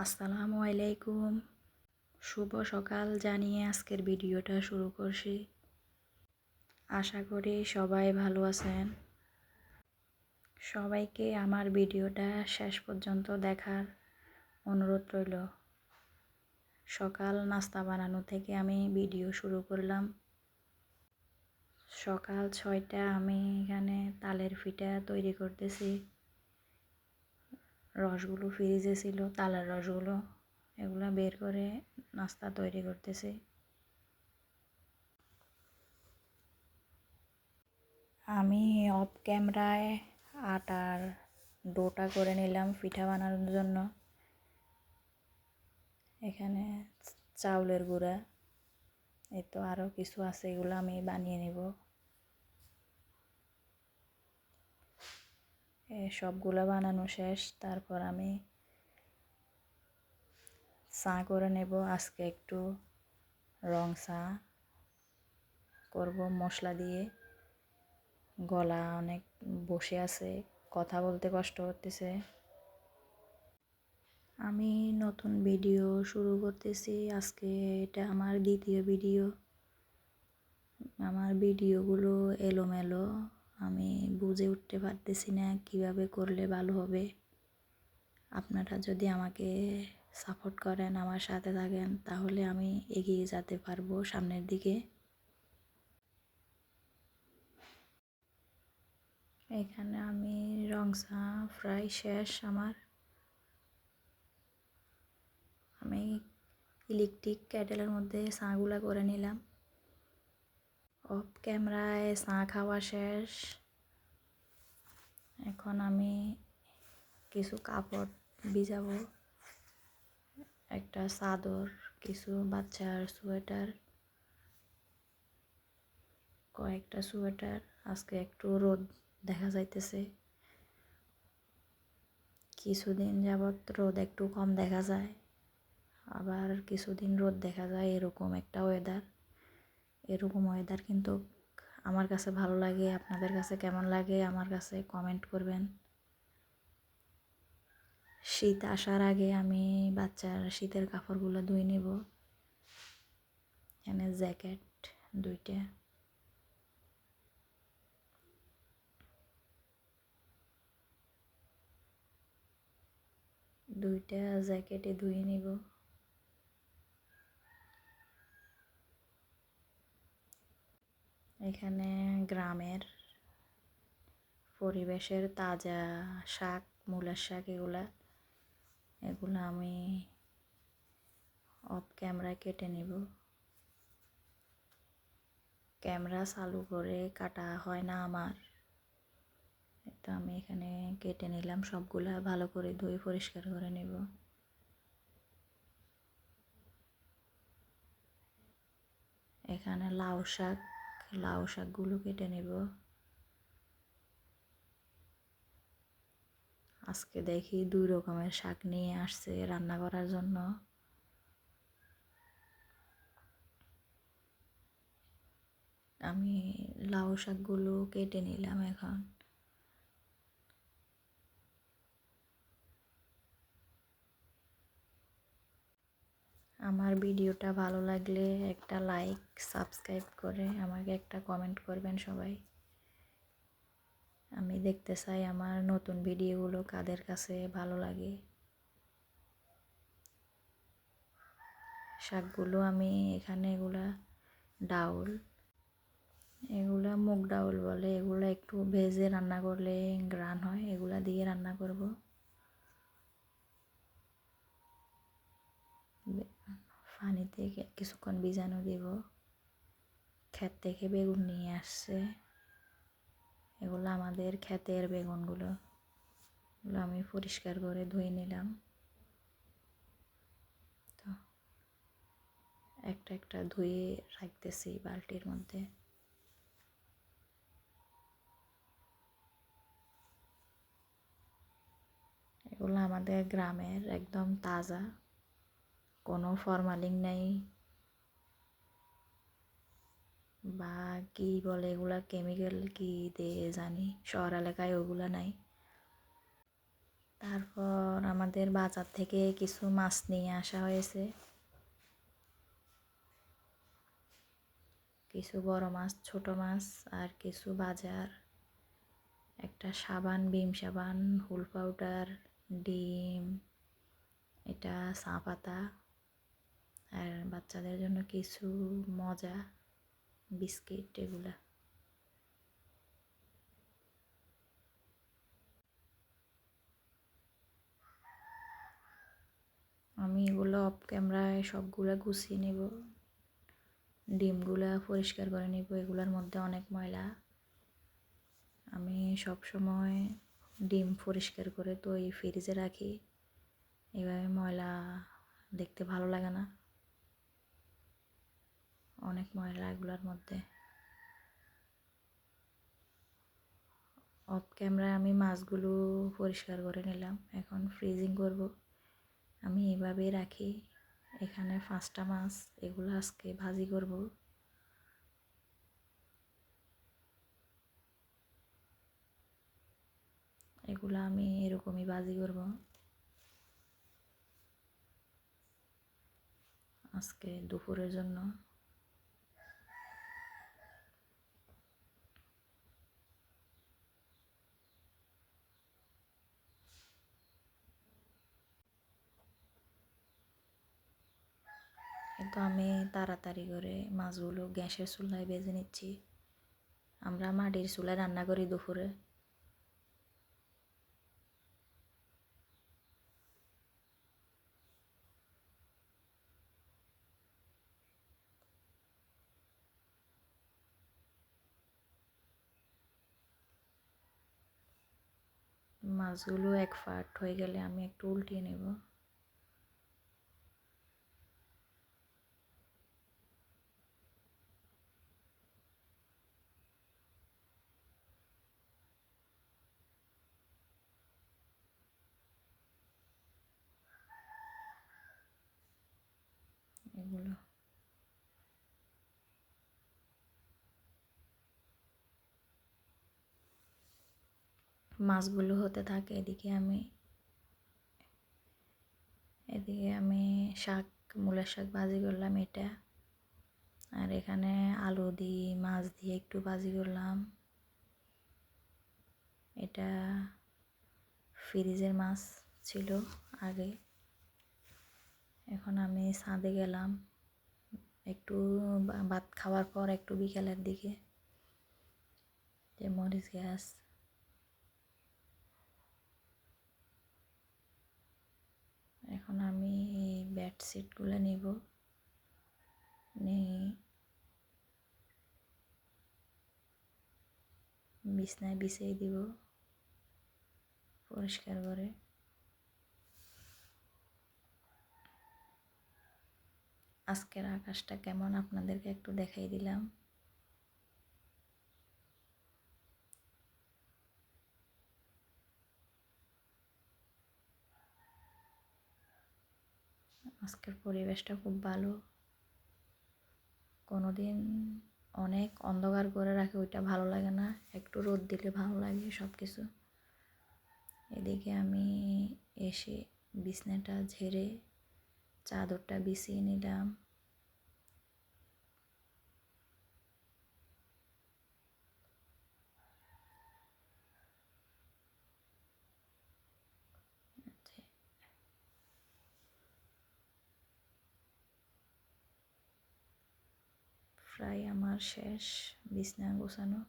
আসসালামু আলাইকুম। শুভ সকাল জানিয়ে আজকের ভিডিওটা শুরু করছি। আশা করি সবাই ভালো আছেন। সবাইকে আমার ভিডিওটা শেষ পর্যন্ত দেখার অনুরোধ রইল। সকাল নাস্তা বানানো থেকে আমি ভিডিও শুরু করলাম। সকাল 6টা আমি এখানে তালের পিঠা তৈরি করতেছি। রসগুলো ফ্রিজে ছিল, তালের রসগুলো এগুলো বের করে নাস্তা তৈরি করতেছি। আমি অফ ক্যামেরায় আটার ডোটা করে নিলাম পিঠা বানানোর জন্য। এখানে চাউলের গুঁড়া, এই তো আরও কিছু আছে, এগুলো আমি বানিয়ে নেব। সবগুলো বানানো শেষ, তারপর আমি চা করে নেব। আজকে একটু রং চা করব মশলা দিয়ে। গলা অনেক বসে আছে, কথা বলতে কষ্ট হতেছে। আমি নতুন ভিডিও শুরু করতেছি আজকে, এটা আমার দ্বিতীয় ভিডিও। আমার ভিডিওগুলো এলোমেলো, আমি বুঝে উঠতে পারতেছি না কিভাবে করলে ভালো হবে। আপনারা যদি আমাকে সাপোর্ট করেন, আমার সাথে থাকেন, তাহলে আমি এগিয়ে যেতে পারবো সামনের দিকে। এখানে আমি রং চা প্রায় শেষ আমার। আমি ইলেকট্রিক কেটেলের মধ্যে চাগুলা করে নিলাম। অফ ক্যামেরায় চা খাওয়া শেষ। এখন আমি কিছু কাপড় ভিজাবো, একটা চাদর, কিছু বাচ্চার সোয়েটার, কয়েকটা সোয়েটার। আজকে একটু রোদ দেখা যাইতেছে, কিছুদিন যাবৎ রোদ একটু কম দেখা যায়, আবার কিছুদিন রোদ দেখা যায়। এরকম একটা ওয়েদার, এরকম ওয়েদার কিন্তু আমার কাছে ভালো লাগে। আপনাদের কাছে কেমন লাগে আমার কাছে কমেন্ট করবেন। শীত আসার আগে আমি বাচ্চার শীতের কাপড়গুলো ধুয়ে নেব। এখানে জ্যাকেট দুইটা, জ্যাকেটে ধুয়ে নিব। এখানে গ্রামের পরিবেশের তাজা শাক, মূলার শাক, এগুলো আমি অফ ক্যামেরায় কেটে নিব। ক্যামেরা চালু করে কাটা হয় না আমার, তো আমি এখানে কেটে নিলাম। সবগুলা ভালো করে ধুয়ে পরিষ্কার করে নেব। এখানে লাউ শাকগুলো কেটে নেব। আজকে দেখি 2 রকমের শাক নিয়ে আসছে রান্না করার জন্য। আমি লাউ শাকগুলো কেটে নিলাম। এখন আমার ভিডিওটা ভালো লাগলে একটা লাইক, সাবস্ক্রাইব করে আমাকে একটা কমেন্ট করবেন সবাই। আমি দেখতে চাই আমার নতুন ভিডিওগুলো কাদের কাছে ভালো লাগে। শাকগুলো আমি এখানে ডাউল, এগুলা মুগ ডাউল বলে, এগুলো একটু ভেজে রান্না করলে গ্রান হয়, এগুলা দিয়ে রান্না করব। পানিতে কিছুক্ষণ ভিজানো দেব। ক্ষেত থেকে বেগুন নিয়ে আসছে, এগুলো আমাদের ক্ষেতের বেগুনগুলো, এগুলো আমি পরিষ্কার করে ধুয়ে নিলাম। তো একটা একটা ধুয়ে রাখতেছি বালতির মধ্যে। এগুলো আমাদের গ্রামের একদম তাজা, কোনো ফরমালিন নেই বা কি বলে এগুলা, কেমিক্যাল কি দিয়ে জানি, শহর এলাকায় ওগুলা নাই। তারপর আমাদের বাজার থেকে কিছু মাছ নিয়ে আসা হয়েছে, কিছু বড় মাছ, ছোট মাছ, আর কিছু বাজার, একটা সাবান, ভীম সাবান, হুল পাউডার, ডিম, এটা চা পাতা, আর বাচ্চাদের জন্য কিছু মজা, বিস্কিট, এগুলা। আমি এগুলো অফ ক্যামেরায় সবগুলো গুছিয়ে নেব, ডিমগুলা পরিষ্কার করে নেব, এগুলোর মধ্যে অনেক ময়লা। আমি সব সময় ডিম পরিষ্কার করে তো এই ফ্রিজে রাখি, এভাবে ময়লা দেখতে ভালো লাগে না, অনেক ময়লা এগুলোর মধ্যে। অফ ক্যামেরায় আমি মাছগুলো পরিষ্কার করে নিলাম, এখন ফ্রিজিং করব। আমি এভাবেই রাখি, এখানে 5টা মাছ, এগুলো আজকে ভাজি করব। এগুলো আমি এরকমই ভাজি করব আজকে দুপুরের জন্য। কিন্তু আমি তাড়াতাড়ি করে মাছগুলো গ্যাসের চুলায় ভেজে নিচ্ছি। আমরা মাটির চুলায় রান্না করি দুপুরে। মাছগুলো এক ফাট হয়ে গেলে আমি একটু উল্টিয়ে নেব। এগুলো মাছগুলো হতে থাকে, এদিকে আমি শাক, মূলার শাক ভাজি করলাম এটা, আর এখানে আলু দিয়ে মাছ দিয়ে একটু ভাজি করলাম। এটা ফ্রিজের মাছ ছিল আগে, এখন আমি ছাদে গেলাম একটু ভাত খাওয়ার পর, একটু বিকালের দিকে, যে মরিচ গাছ, এখন আমি এই বেডশিটগুলো নেব, নিয়ে বিছনায় বিছিয়ে দিব পরিষ্কার করে। আজকের আকাশটা কেমন আপনাদেরকে একটু দেখাই দিলাম। আজকের পরিবেশটা খুব ভালো। কোনোদিন অনেক অন্ধকার করে রাখে, ওইটা ভালো লাগে না, একটু রোদ দিলে ভালো লাগে সব কিছু। এদিকে আমি এসে বিছনাটা ঝেড়ে চাদরটা বিছিয়ে নিলাম। প্রায় আমার শেষ বিছনা গোছানো।